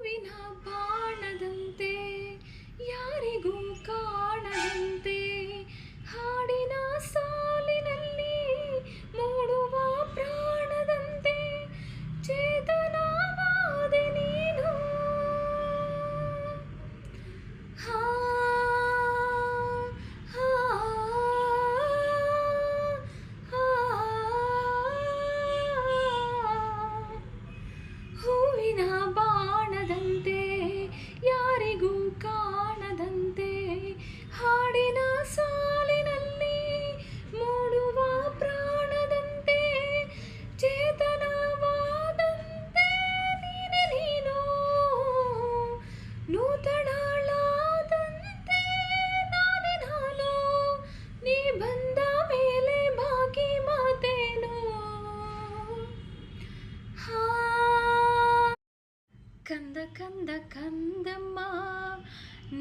ಹೂವಿನ ಬಾಣದಂತೆ ಯಾರಿಗೂ ಕಾಣದಂತೆ ಹಾಡಿನ ಸಾಲಿನಲ್ಲಿ ಮೂಡುವ ಪ್ರಾಣದಂತೆ ಚೇತನವಾದೆ ನೀನು. ಹಾ ಹಾ ಹಾ ಹೂವಿನ ಬಾಣದಂತೆ ಯಾರಿಗೂ ಕಾಣದಂತೆ ಹಾಡಿನ ಸಾಲಿನಲ್ಲಿ ಮೂಡುವ ಪ್ರಾಣದಂತೆ ಚೇತನವಾದಂತೆ ನೀನೆ ನೀನು ನೂತನಳಾದಂತೆ ನಾನೇ ನಾನು ನೀ ಬಂದ ಮೇಲೆ ಬಾಕಿ ಮಾತೇನು. ಹಾ ಕಂದ ಕಂದ ಕಂದಮ್ಮ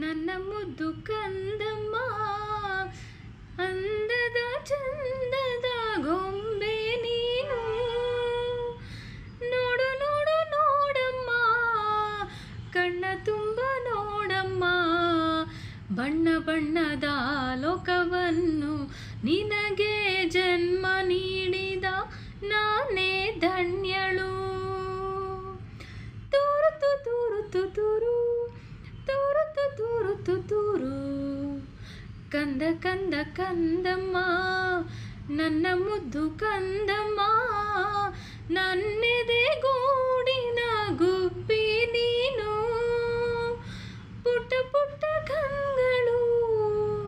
ನನ್ನ ಮುದ್ದು ಕಂದಮ್ಮ ಅಂದದ ಚಂದದ ಗೊಂಬೆ ನೀನು. ನೋಡು ನೋಡು ನೋಡಮ್ಮ ಕಣ್ಣ ತುಂಬ ನೋಡಮ್ಮ ಬಣ್ಣ ಬಣ್ಣದ ಲೋಕವನ್ನು ನಿನಗೆ ಜನ್ಮ ನೀಡಿದ ನಾನೇ ಧನ್ಯಳು. ತೂರುತು ತೂರುತು ತೂರು ತೂರುತು ತೂರುತು ತೂರು ಕಂದ ಕಂದ ಕಂದಮ್ಮ ನನ್ನ ಮುದ್ದು ಕಂದಮ್ಮ ನನ್ನೆದೆ ಗೂಡಿನ ಗುಬ್ಬಿ